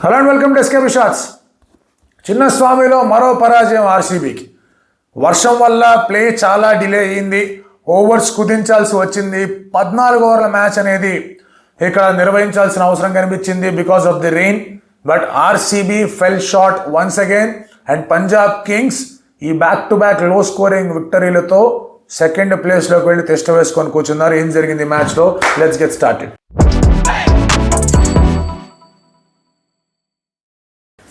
Hello and welcome to SKP shots. చిన్నస్వామిలో మరో పరాజయం ఆర్సీబీకి. వర్షం వల్ల ప్లే చాలా డిలే అయ్యింది, ఓవర్స్ కుదించాల్సి వచ్చింది. 14 ఓవర్ల మ్యాచ్ అనేది ఇక్కడ నిర్వహించాల్సిన అవసరం కనిపించింది because of the rain. But RCB fell short once again and Punjab Kings ఈ బ్యాక్ టు బ్యాక్ లో స్కోరింగ్ విక్టరీలతో సెకండ్ ప్లేస్లోకి వెళ్ళి టెస్ట్ వేసుకొని కూర్చున్నారు. ఏం జరిగింది మ్యాచ్లో? Let's get started.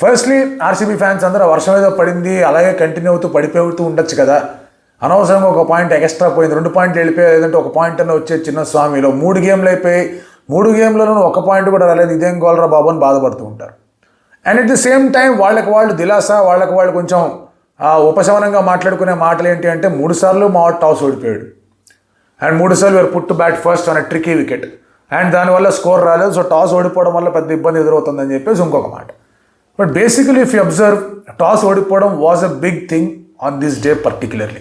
Firstly RCB fans అందరూ వర్షం ఏదో పడింది అలాగే కంటిన్యూ అవుతూ పడిపోతూ ఉండొచ్చు కదా, అనవసరంగా ఒక పాయింట్ ఎక్స్ట్రా పోయింది, 2 పాయింట్లు వెళ్ళిపోయాయి, లేదంటే ఒక పాయింట్ అన్న వచ్చేది. చిన్నస్వామిలో 3 గేమ్లు అయిపోయి 3 గేమ్లోనూ 1 పాయింట్ కూడా రాలేదు, ఇదేం గోల్రా బాబు అని బాధపడుతూ ఉంటారు. And at the same time వాళ్ళకి వాళ్ళు దిలాసా, వాళ్ళకి వాళ్ళు కొంచెం ఉపశమనంగా మాట్లాడుకునే మాటలు ఏంటి అంటే 3 సార్లు మా టాస్ ఓడిపోయాడు అండ్ 3 సార్లు were put bat first on tricky wicket and దానివల్ల స్కోర్ రాలేదు. సో టాస్ ఓడిపోవడం వల్ల పెద్ద ఇబ్బంది ఎదురవుతుందని చెప్పేసి ఇంకొక మాట. But basically if you observe, toss ఓడిపోవడం was a big thing on this day particularly.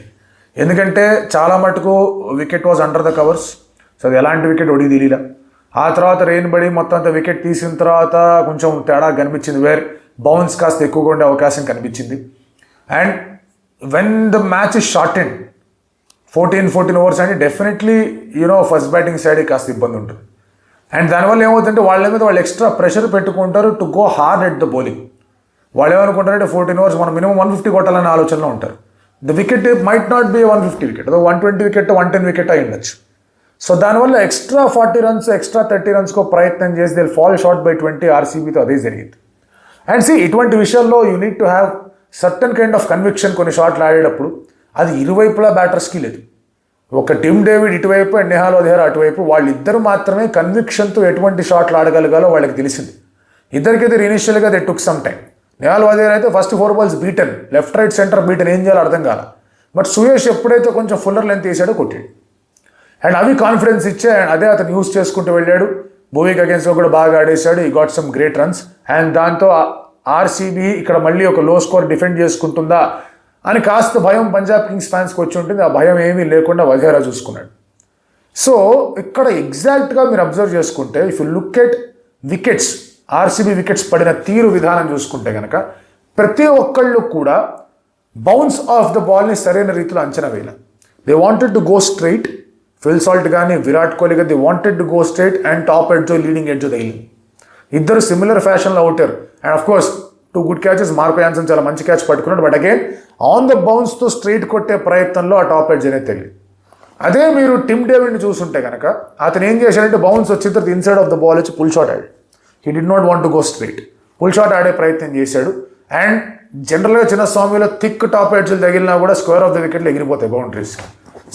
ఎందుకంటే చాలా మటుకు wicket was under the covers. So అది ఎలాంటి వికెట్ ఒడి తెలియలా. ఆ తర్వాత రెయిన్ పడి మొత్తం అంతా వికెట్ తీసిన తర్వాత కొంచెం తేడా కనిపించింది, వేర్ బౌన్స్ కాస్త ఎక్కువగా ఉండే అవకాశం కనిపించింది. And when the match is short and 14 overs అంటే డెఫినెట్లీ ఫస్ట్ బ్యాటింగ్ సైడ్ కాస్త ఇబ్బంది ఉంటుంది. అండ్ దానివల్ల ఏమవుతుందంటే వాళ్ళ మీద వాళ్ళు ఎక్స్ట్రా ప్రెషర్ పెట్టుకుంటారు to go hard at the bowling. వాళ్ళు ఏమనుకుంటారంటే 14 ఓవర్స్ మనం మినిమం 150 కొట్టాలనే ఆలోచనలో ఉంటారు. The wicket might not be 150 wicket, అదో 120 వికెట్ 110 వికెట్ అయి ఉండొచ్చు. సో దానివల్ల ఎక్స్ట్రా 40 రన్స్ ఎక్స్ట్రా 30 రన్స్కో ప్రయత్నం చేసి దే ఫాల్ షార్ట్ బై 20. ఆర్సీబీతో అదే జరిగింది. అండ్ ఇటువంటి విషయాల్లో you need to have certain kind of conviction. కొన్ని షాట్లు ఆడేటప్పుడు అది ఇరువైపులా బ్యాటర్స్కి లేదు. ఒక టిమ్ డేవిడ్ ఇటువైపు అండ్ నెహాల్ వదిలేరు అటువైపు, వాళ్ళిద్దరు మాత్రమే కన్విక్షన్తో ఎటువంటి షాట్లు ఆడగలగాలో వాళ్ళకి తెలిసింది. ఇద్దరికైతే ఇనిషియల్గా they took some time. Nehal Wadhera అయితే first 4 balls beaten, left right centre beaten, ఏం చేయాలో అర్థం కాల. బట్ సుయేష్ ఎప్పుడైతే కొంచెం ఫుల్లర్ లెంత్ వేసాడో కొట్టాడు అండ్ అవి కాన్ఫిడెన్స్ ఇచ్చే అండ్ అదే అతను యూస్ చేసుకుంటూ వెళ్ళాడు. భూవిక్ అగేన్స్లో కూడా బాగా ఆడేశాడు, ఈ got some great runs. And దాంతో ఆర్సీబీ ఇక్కడ మళ్ళీ ఒక లో స్కోర్ డిఫెండ్ చేసుకుంటుందా అని కాస్త భయం పంజాబ్ కింగ్స్ ఫ్యాన్స్కి వచ్చి ఉంటుంది. ఆ భయం ఏమీ లేకుండా వధేరా చూసుకున్నాడు. సో ఇక్కడ ఎగ్జాక్ట్గా మీరు అబ్జర్వ్ చేసుకుంటే if you look at wickets, RCB wickets పడిన తీరు విధానం చూసుకుంటే కనుక ప్రతి ఒక్కళ్ళు కూడా బౌన్స్ ఆఫ్ ద బాల్ని సరైన రీతిలో అంచనా వేయాలి. They wanted to go straight. Phil Salt కానీ విరాట్ కోహ్లీ కానీ they wanted to go straight and top edge leading edge తగిలింది. ఇద్దరు సిమిలర్ ఫ్యాషన్లో అవుతారు. And of course 2 good catches. Marco Jansen చాలా మంచి క్యాచ్ పట్టుకున్నాడు, బట్ అగైన్ ఆన్ ద బౌన్స్తో స్ట్రైట్ కొట్టే ప్రయత్నంలో ఆ టాప్ ఎడ్జ్ అనేది తగిలి. అదే మీరు టిమ్ డేవిడ్ని చూస్తుంటే కనుక అతను ఏం చేశాడంటే బౌన్స్ వచ్చిన తర్వాత ఇన్సైడ్ ఆఫ్ ద బాల్ వచ్చి పుల్ షాట్ ఆడాడు. He did not want to go straight, pull shot ఆడే ప్రయత్నం చేశాడు. అండ్ జనరల్గా చిన్నస్వామిలో థిక్ టాప్ ఎడ్జ్లు తగిలినా కూడా స్క్వేర్ ఆఫ్ ద వికెట్లు ఎగిరిపోతాయి బౌండరీస్.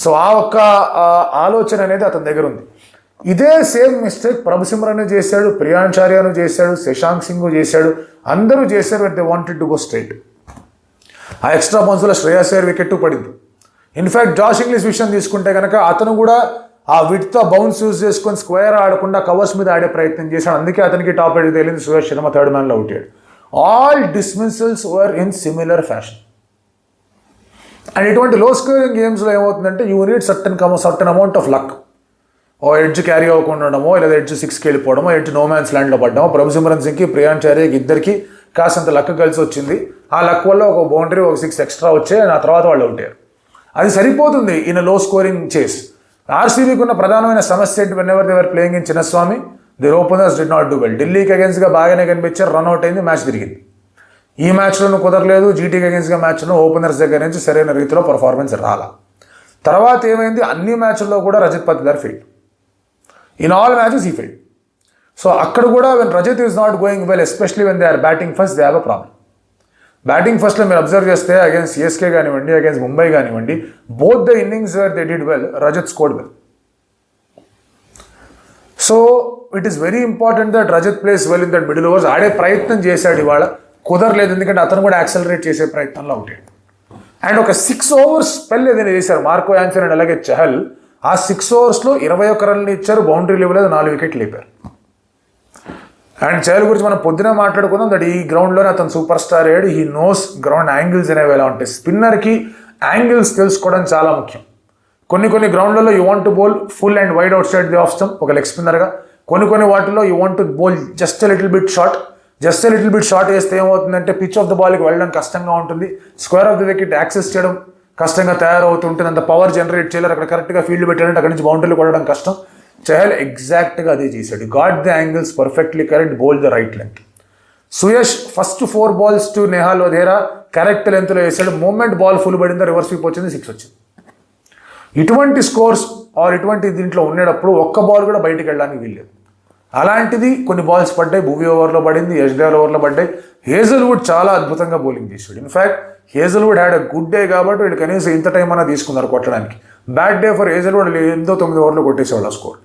సో ఆ ఒక్క ఆలోచన అనేది అతని దగ్గర ఉంది. ఇదే సేమ్ మిస్టేక్ ప్రభుసిమ్రన్ చేశాడు, ప్రియాంచార్యను చేశాడు, శశాంక్ సింగ్ చేశాడు, అందరూ చేశారు. But they wanted to go straight. ఆ ఎక్స్ట్రా బౌన్స్లో శ్రేయస్ అయ్యర్ వికెట్ పడింది. ఇన్ఫ్యాక్ట్ జాష్ ఇంగ్లీష్ విషయం తీసుకుంటే కనుక అతను కూడా ఆ విడ్తో బౌన్స్ యూజ్ చేసుకొని స్క్వేర్ ఆడకుండా కవర్స్ మీద ఆడే ప్రయత్నం చేశాడు. అందుకే అతనికి టాప్ ఎడ్జ్ తేలింది. సురేష్ శర్మ 3rd మ్యాన్లో అవుట్ అయ్యాడు. All dismissals were in similar fashion. And ఇటువంటి లో స్కోరింగ్ గేమ్స్లో ఏమవుతుందంటే you need certain amount of luck. ఓ ఎడ్జ్ క్యారీ అవ్వకుండా ఉండడమో, లేదా ఎడ్జ్ 6కి వెళ్ళిపోవడమో, ఎడ్జ్ నో మ్యాన్స్ ల్యాండ్లో పడ్డమో. ప్రభుసిమ్రన్ సింగ్కి ప్రియాంచార్యకి ఇద్దరికి కాసంత లక్ కలిసి వచ్చింది. ఆ లక్ వల్ల ఒక బౌండరీ, ఒక 6 ఎక్స్ట్రా వచ్చాయి. ఆ తర్వాత వాళ్ళు అవుట్ అయ్యారు. అది సరిపోతుంది ఇన్ లో స్కోరింగ్ చేస్. ఆర్సీబీకి ఉన్న ప్రధానమైన సమస్య ఏంటి? Whenever they were playing in Chinnaswamy, their openers did not do well. ఢిల్లీకి అగేన్స్ట్గా బాగానే కనిపించారు, రన్అట్ అయింది, మ్యాచ్ తిరిగింది. ఈ మ్యాచ్లోనూ కుదరలేదు. జీటీకి అగేన్స్ట్గా మ్యాచ్లో ఓపెనర్స్ దగ్గర నుంచి సరైన రీతిలో పర్ఫార్మెన్స్ రాలా. తర్వాత ఏమైంది? అన్ని మ్యాచ్ల్లో కూడా Rajat Patidar fail. In all matches ఈ ఫెయిల్. సో అక్కడ కూడా when Rajat is not going well, especially when they are batting first, they have a problem. Batting ఫస్ట్లో మీరు అబ్జర్వ్ చేస్తే అగేన్స్ సిఎస్కే కానివ్వండి, అగేన్స్ ముంబై కానివ్వండి, both the innings where they did well, Rajat scored well. So it is very important that Rajat plays well in that middle overs. ఆడే ప్రయత్నం చేశాడు, ఇవాళ కుదరలేదు. ఎందుకంటే అతను కూడా యాక్సలరేట్ చేసే ప్రయత్నంలో అవుట్ అయ్యాడు. అండ్ ఒక 6 overs స్పెల్ ఏదైనా చేశారు మార్కో యాన్సన్ అండ్ అలాగే చహల్. ఆ 6 ఓవర్స్లో 21 రన్లు ఇచ్చారు, బౌండరీలు ఇవ్వలేదు, 4 వికెట్లు లేపారు. అండ్ చహల్ గురించి మనం పొద్దున మాట్లాడుకుందాం. దట్ ఈ గ్రౌండ్లోనే అతను సూపర్ స్టార్ అయ్యాడు. హీ నోస్ గ్రౌండ్ యాంగిల్స్ అనేవి ఎలా ఉంటాయి. స్పిన్నర్కి యాంగిల్స్ తెలుసుకోవడం చాలా ముఖ్యం. కొన్ని గ్రౌండ్లలో you want to bowl full and wide outside the off stump ఒక లెగ్ స్పిన్నర్గా. కొన్ని వాటిల్లో you want to bowl just little bit short. Just little bit short వేస్తే ఏమవుతుందంటే పిచ్ ఆఫ్ ద బాల్కి వెళ్ళడం కష్టంగా ఉంటుంది, square of the wicket access చేయడం కష్టంగా తయారవుతుంటుంది, అంత పవర్ జనరేట్ చేయలేరు, అక్కడ కరెక్ట్గా ఫీల్డ్ పెట్టాలంటే అక్కడి నుంచి బౌండరీలు కొట్టడం కష్టం. చహల్ ఎగ్జాక్ట్గా అదే చేశాడు, got the angles perfectly correct, bowled the right length. Suyash first 4 balls to Nehal Wadhera correct లెంత్లో వేసాడు, మూమెంట్ బాల్ ఫుల్ పడిందో రివర్స్ స్వీప్ వచ్చింది, 6 వచ్చింది. ఇటువంటి స్కోర్స్ ఆర్ ఇటువంటి దీంట్లో ఉండేటప్పుడు ఒక్క బాల్ కూడా బయటికి వెళ్ళడానికి వీల్లేదు. అలాంటిది కొన్ని బాల్స్ పడ్డాయి, భూవీ ఓవర్లో పడింది, యష్దేల్ ఓవర్లో పడ్డాయి. హేజల్వుడ్ చాలా అద్భుతంగా బౌలింగ్ చేశాడు. In fact Hazlewood had a good day కాబట్టి వీళ్ళు కనీసం ఇంత టైం అన్నా తీసుకున్నారు కొట్టడానికి. బ్యాడ్ డే ఫర్ హేజల్వుడ్, 8-9 ఓవర్లో కొట్టేసేవాళ్ళు ఆ స్కోర్.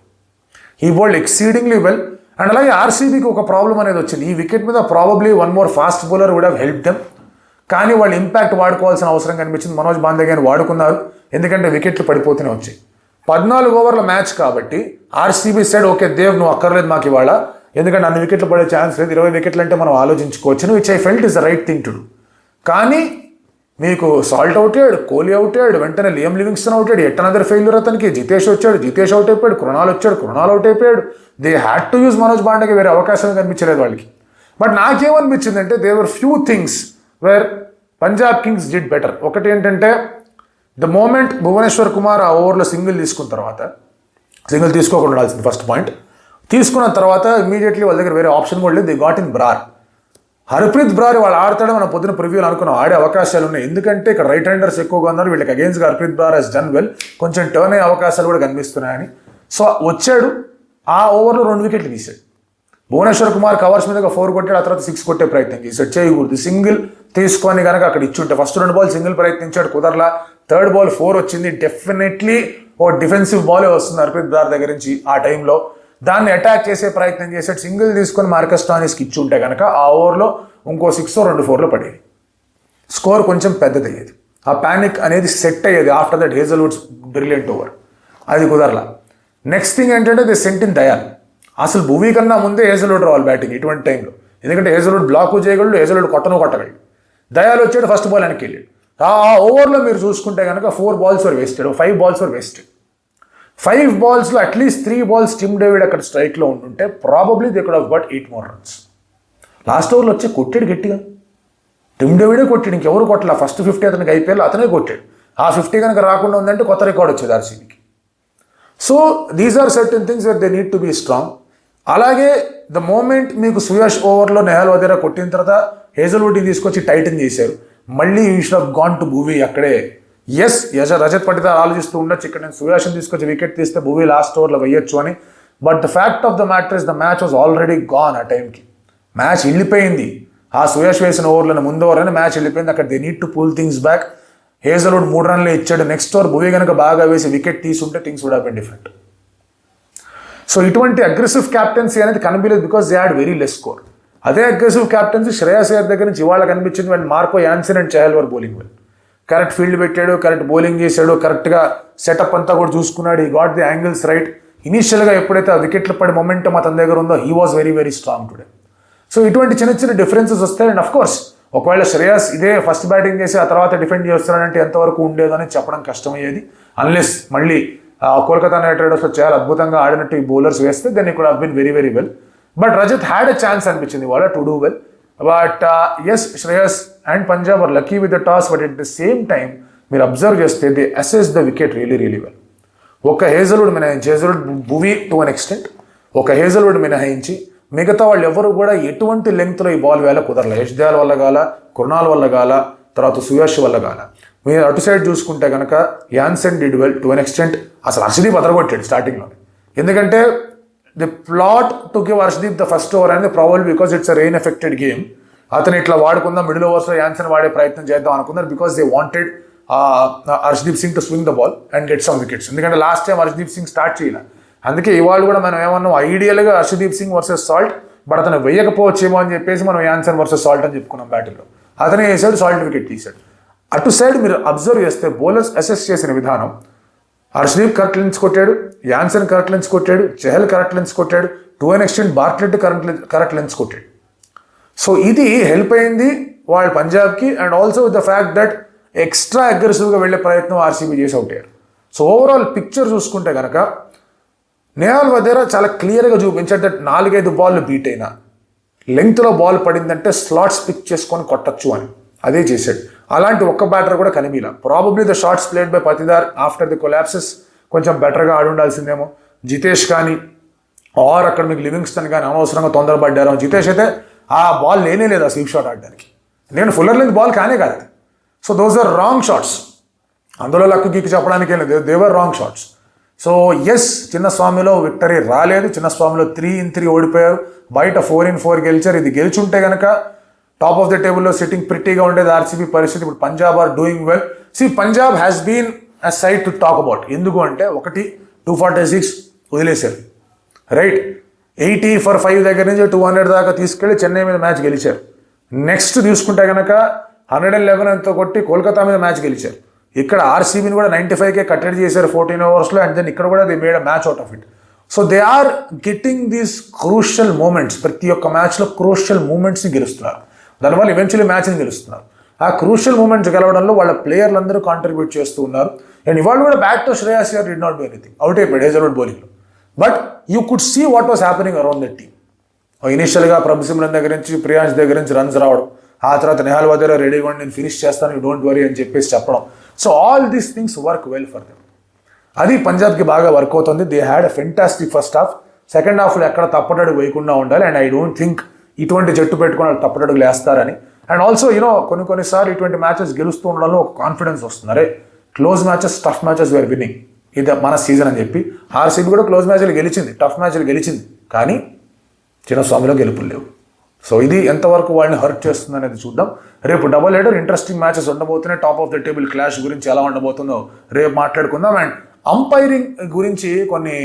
ఈ బౌల్డ్ ఎక్సీడింగ్లీ వెల్. అండ్ అలాగే ఆర్సీబీకి ఒక ప్రాబ్లం అనేది వచ్చింది, ఈ వికెట్ మీద probably one more fast bowler would have help them, కానీ వాళ్ళు ఇంపాక్ట్ వాడుకోవాల్సిన అవసరం కనిపించింది. మనోజ్ బాందేగాని వాడుకున్నారు, ఎందుకంటే వికెట్లు పడిపోతూనే వచ్చాయి. 14 ఓవర్ల మ్యాచ్ కాబట్టి ఆర్సీబీ సైడ్ ఓకే దేవ్ నువ్వు అక్కర్లేదు మాకు ఇవాళ, ఎందుకంటే అన్ని వికెట్లు పడే ఛాన్స్ లేదు, 20 వికెట్లు అంటే మనం ఆలోచించుకోవచ్చు, which I felt is the right thing to do. కానీ మీకు సాల్ట్ అవుట్ అయ్యాడు, కోహ్లీ అవుట్ అయ్యాడు, వెంటనే లియామ్ లివింగ్స్టన్ అవుట్ అయ్యాడు, ఎట్ అనదర్ ఫెయిల్యూర్ అతనికి, జితేష్ వచ్చాడు, జితేష్ అవుట్ అయిపోయాడు, కృణాల్ అవుట్ అయిపోయాడు. They had to use Manoj పాండేకి, వేరే అవకాశం కనిపించలేదు వాళ్ళకి. బట్ నాకేమనిపించిందంటే they were few things where Punjab Kings did better. ఒకటి ఏంటంటే ద మూమెంట్ భువనేశ్వర్ కుమార్ ఆ ఓవర్లో సింగిల్ తీసుకున్న తర్వాత, సింగిల్ తీసుకోకుండా ఉండాల్సింది ఫస్ట్ పాయింట్, తీసుకున్న తర్వాత ఇమీడియట్లీ వాళ్ళ దగ్గర వేరే ఆప్షన్ కూడా లేదు, they got in Brar. Harpreet Brar వాళ్ళు ఆడతాడు, మనం పొద్దున ప్రివ్యూలు అనుకున్నాం, ఆడే అవకాశాలు ఉన్నాయి, ఎందుకంటే ఇక్కడ రైట్ హ్యాండర్స్ ఎక్కువగా ఉన్నారు, వీళ్ళకి అగేన్స్గా Harpreet Brar he's done well, కొంచెం టర్న్ అయ్యే అవకాశాలు కూడా కనిపిస్తున్నాయని. సో వచ్చాడు, ఆ ఓవర్లో 2 వికెట్లు తీశాడు. భువనేశ్వర్ కుమార్ కవర్స్ మీద 4 కొట్టాడు, ఆ తర్వాత 6 కొట్టే ప్రయత్నం చేశాడు, చేయకూడదు. సింగిల్ తీసుకొని కనుక అక్కడ ఇచ్చుంటే, ఫస్ట్ 2 బాల్ సింగిల్ ప్రయత్నించాడు, కుదరలా, థర్డ్ బాల్ 4 వచ్చింది, డెఫినెట్లీ ఓ డిఫెన్సివ్ బాలే వస్తుంది హర్ప్రీత్ బ్రార్ దగ్గర నుంచి ఆ టైంలో, దాన్ని అటాక్ చేసే ప్రయత్నం చేశాడు. సింగిల్ తీసుకొని మార్కస్ స్టాయినిస్కి ఇచ్చుంటే కనుక ఆ ఓవర్లో ఇంకో 6-2-4 పడేది, స్కోర్ కొంచెం పెద్దదయ్యేది, ఆ ప్యానిక్ అనేది సెట్ అయ్యేది ఆఫ్టర్ దట్ హేజల్వుడ్స్ బ్రిలియంట్ ఓవర్. అది కుదరలా. నెక్స్ట్ థింగ్ ఏంటంటే ది సెంటిన్ దయాల్, అసలు భూవీ కన్నా ముందే హేజల్వుడ్ రావాలి బ్యాటింగ్ ఇటువంటి టైంలో, ఎందుకంటే హేజల్వుడ్ బ్లాక్ చేయగలడు, హేజల్వుడ్ కొట్టగలడు. దయాల్ వచ్చాడు, ఫస్ట్ బాల్ వెనక్కి వెళ్ళాడు. ఆ ఓవర్లో మీరు చూసుకుంటే కనుక 4 balls were wasted, 5 balls were wasted. 5 balls at least 3 balls Tim David అక్కడ స్ట్రైక్లో ఉంటుంటే probably they could have got 8 more runs. Last ఓవర్లో వచ్చి కొట్టాడు గట్టిగా, టిమ్ డేవిడే కొట్టాడు, ఇంకెవరు కొట్టలే. ఫస్ట్ 50 అతనికి ఐపీఎల్ అతనే కొట్టాడు. ఆ 50 కనుక రాకుండా ఉందంటే కొత్త రికార్డ్ వచ్చేది ఆర్సీబీకి. So these are certain things that they need to be strong. అలాగే ద మూమెంట్ మీకు సుయాష్ ఓవర్లో నెహాల్ వధేరా కొట్టిన తర్వాత హేజల్వుడ్ని తీసుకొచ్చి టైటన్ చేశారు, మళ్ళీ you should have gone to Bhuvi అక్కడే. ఎస్ రజత్ పటిదార్ ఆలోచిస్తూ ఉండొచ్చు, ఇక్కడ నేను సుయాష్ని తీసుకొచ్చి వికెట్ తీస్తే భూవీ లాస్ట్ ఓవర్లో వేయొచ్చు అని. But the fact of the matter is the match was already gone. ఆ టైంకి మ్యాచ్ వెళ్ళిపోయింది, ఆ సుయాష్ వేసిన ఓవర్లను ముందు ఓవర్ అని మ్యాచ్ వెళ్ళిపోయింది. అక్కడ they need to pull things back. Hazlewood 3 runs ఇచ్చాడు, నెక్స్ట్ ఓవర్ భూవీ కనుక బాగా వేసి వికెట్ తీసుంటే things would have been different. So ఇటువంటి అగ్రెసివ్ క్యాప్టెన్సీ అనేది కనిపించలేదు, because they had very less score. అదే అగ్రెసివ్ క్యాప్టెన్సీ శ్రేయస్ అయ్యర్ దగ్గర నుంచి ఇవాళ కనిపించింది, when Marco Jansen and Chahal were bowling well. Correct field పెట్టాడు, కరెక్ట్ బౌలింగ్ చేశాడు, కరెక్ట్గా సెటప్ అంతా కూడా చూసుకున్నాడు, ఈ గాట్ ది యాంగిల్స్ రైట్. ఇనీషియల్గా ఎప్పుడైతే ఆ వికెట్లు పడి మొమెంటం అతని దగ్గర ఉందో, he was very very strong today. So ఇటువంటి చిన్న చిన్న డిఫరెన్సెస్ వస్తాయి. అండ్ అఫ్ కోర్స్ ఒకవేళ శ్రేయస్ ఇదే ఫస్ట్ బ్యాటింగ్ చేసి ఆ తర్వాత డిఫెండ్ చేస్తున్నాడంటే ఎంతవరకు ఉండేదో అని చెప్పడం కష్టమయ్యేది, అన్లెస్ మళ్ళీ కోల్కతా నైట్ రైడర్స్లో చాలా అద్భుతంగా ఆడినట్టు ఈ బౌలర్స్ వేస్తే then it could have been very very well. But Rajat had a chance అనిపించింది వాళ్ళ to do well. But as Shreyas and Punjab are lucky with the toss, but at the same time మీరు observe చేస్తే they assess the wicket really really well. ఒక Hazlewood మినహాయించి, Hazlewood Bhuvi to an extent, ఒక Hazlewood మినహాయించి మిగతా వాళ్ళు ఎవరు కూడా ఎటువంటి లెంగ్త్లో ఈ బాల్ వేళ కుదరలే. యష్దేల్ వల్ల గాల, కృణాల్ వల్ల గాల, తర్వాత సుయాష్ వల్ల గాల. మీరు అటు సైడ్ చూసుకుంటే కనుక Jansen did well to an extent. అసలు హర్షదీప్ అదరగొట్టాడు స్టార్టింగ్లో, ఎందుకంటే the plot to give Harshdeep the first over అనేది probably because it's a rain affected game. అతను ఇట్లా వాడుకుందాం, మిడిల్ ఓవర్స్లో యాన్సన్ వాడే ప్రయత్నం చేద్దాం అనుకున్నారు, because they wanted Harshdeep Singh to swing the ball and get some wickets. ఎందుకంటే last time Harshdeep Singh start చేయాలి, అందుకే ఇవాళ కూడా మనం ఏమన్నాం, ఐడియల్గా Harshdeep Singh versus Salt, but అతను వేయకపోవచ్చేమో అని చెప్పేసి మనం యాన్సన్ వర్సెస్ సాల్ట్ అని చెప్పుకున్నాం బ్యాటింగ్లో. అతనే వేసాడు, సాల్ట్ వికెట్ తీశాడు. అటు సైడ్ మీరు అబ్జర్వ్ చేస్తే బౌలర్స్ అసెస్ చేసిన విధానం, హర్షదీప్ కరెక్ట్ లెన్స్ కొట్టాడు, యాన్సన్ కరెక్ట్ లెన్స్ కొట్టాడు, చహల్ కరెక్ట్ లెన్స్ కొట్టాడు, to an extent Bartlett correct lengths కొట్టాడు. సో ఇది హెల్ప్ అయింది వాళ్ళ పంజాబ్కి. And also with the fact that extra అగ్రెసివ్గా వెళ్ళే ప్రయత్నం ఆర్సీబీ చేసి అవుట్ అయ్యారు. సో ఓవరాల్ పిక్చర్ చూసుకుంటే కనుక నెహాల్ వధేరా చాలా క్లియర్గా చూపించాడు దట్ 4-5 బాల్ బీట్ అయినా, లెంగ్త్లో బాల్ పడిందంటే స్లాట్స్ పిక్ చేసుకొని కొట్టచ్చు అని, అదే చేశాడు. అలాంటి ఒక్క బ్యాటర్ కూడా కనిమిలా. Probably the shots played by Patidar after the collapses కొంచెం బెటర్గా ఆడి ఉండాల్సిందేమో. జితేష్ కానీ ఆర్ అక్కడ మీకు లివింగ్స్టన్ కానీ అనవసరంగా తొందరపడ్డారు. జితేష్ అయితే ఆ బాల్ లేనే లేదు ఆ స్వీప్ షాట్ ఆడడానికి, నేను ఫుల్లర్ లెంత్ బాల్ కానే కాదు. So those are wrong shots, అందులో లక్కు గిక్కి చెప్పడానికి లేదు, they were wrong shots. So yes, చిన్నస్వామిలో విక్టరీ రాలేదు. చిన్నస్వామిలో 3-3 ఓడిపోయారు, బయట 4-4 గెలిచారు. ఇది గెలిచుంటే కనుక టాప్ ఆఫ్ ద టేబుల్లో సిట్టింగ్ ప్రిటీగా ఉండేది ఆర్సీబీ పరిస్థితి. ఇప్పుడు Punjab are doing well. Punjab has been a side to talk about. ఎందుకు అంటే 246 వదిలేశారు, రైట్. 80 for 5 దగ్గర నుంచి 200 దాకా తీసుకెళ్లి చెన్నై మీద మ్యాచ్ గెలిచారు. నెక్స్ట్ తీసుకుంటే కనుక 111 ఎంతో కొట్టి కోల్కతా మీద మ్యాచ్ గెలిచారు. ఇక్కడ ఆర్సీబీని కూడా 95కే కట్టడి చేశారు 14 ఓవర్స్లో. అండ్ దెన్ ఇక్కడ కూడా they made a match out of it. So they are getting these crucial moments. ప్రతి ఒక్క మ్యాచ్లో క్రూషియల్ మూమెంట్స్ని గెలుస్తున్నారు, దానివల్ల ఈవెన్చువల్లీ మ్యాచ్ని గెలుస్తున్నారు. ఆ క్రూషియల్ మూమెంట్స్ గెలవడంలో వాళ్ళ ప్లేయర్లందరూ కాంట్రిబ్యూట్ చేస్తూ ఉన్నారు. అండ్ ఇవాళ కూడా bat to Shreyas Iyer did not do anything, out అయిపోయాడు హేజల్వుడ్ బౌలింగ్లో. But you could see what was happening around that team. ఇనిషియల్గా ప్రభు సిమ్రన్ దగ్గర నుంచి, ప్రియాంష్ దగ్గర నుంచి రన్స్ రావడం, ఆ తర్వాత నెహాల్ వదేరా రెడీగా ఉండి నేను ఫినిష్ చేస్తాను, యూ డోంట్ వరీ అని చెప్పేసి చెప్పడం. So all these things work well for them. అది పంజాబ్కి బాగా వర్క్ అవుతుంది. They had a fantastic first half. Second హాఫ్లో ఎక్కడ తప్పటడుగు వేయకుండా ఉండాలి. అండ్ ఐ డోంట్ థింక్ ఇటువంటి జట్టు పెట్టుకుని వాళ్ళు తప్పటడుగులు వేస్తారని. అండ్ ఆల్సో కొన్నిసార్లు ఇటువంటి మ్యాచెస్ గెలుస్తూ ఉండడంలో ఒక కాన్ఫిడెన్స్ వస్తుంది. అరే close matches, tough matches were winning, ఇది మన సీజన్ అని చెప్పి. ఆర్సీబీ కూడా క్లోజ్ మ్యాచ్లు గెలిచింది, టఫ్ మ్యాచ్లు గెలిచింది, కానీ చిన్నస్వామిలో గెలుపులు లేవు. సో ఇది ఎంతవరకు వాళ్ళని హర్ట్ చేస్తుంది అనేది చూద్దాం. రేపు డబుల్ హెడర్, ఇంట్రెస్టింగ్ మ్యాచెస్ ఉండబోతున్నాయి. Top of the table clash గురించి ఎలా ఉండబోతుందో రేపు మాట్లాడుకుందాం. అండ్ అంపైరింగ్ గురించి కొన్ని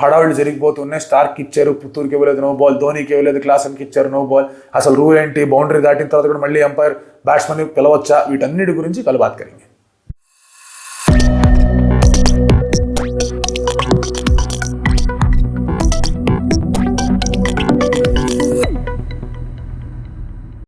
హడావిడి జరిగిపోతున్నాయి. స్టార్క్ ఇచ్చారు, పుత్తూరుకి ఇవ్వలేదు నో బాల్, ధోనికి ఇవ్వలేదు, క్లాసన్కి ఇచ్చారు నో బాల్. అసలు రూల్ ఏంటి, బౌండరీ దాటిన తర్వాత కూడా మళ్ళీ అంపైర్ బ్యాట్స్మెన్ పిలవచ్చా, వీటన్నిటి గురించి కలు బాత్ కरेंगे.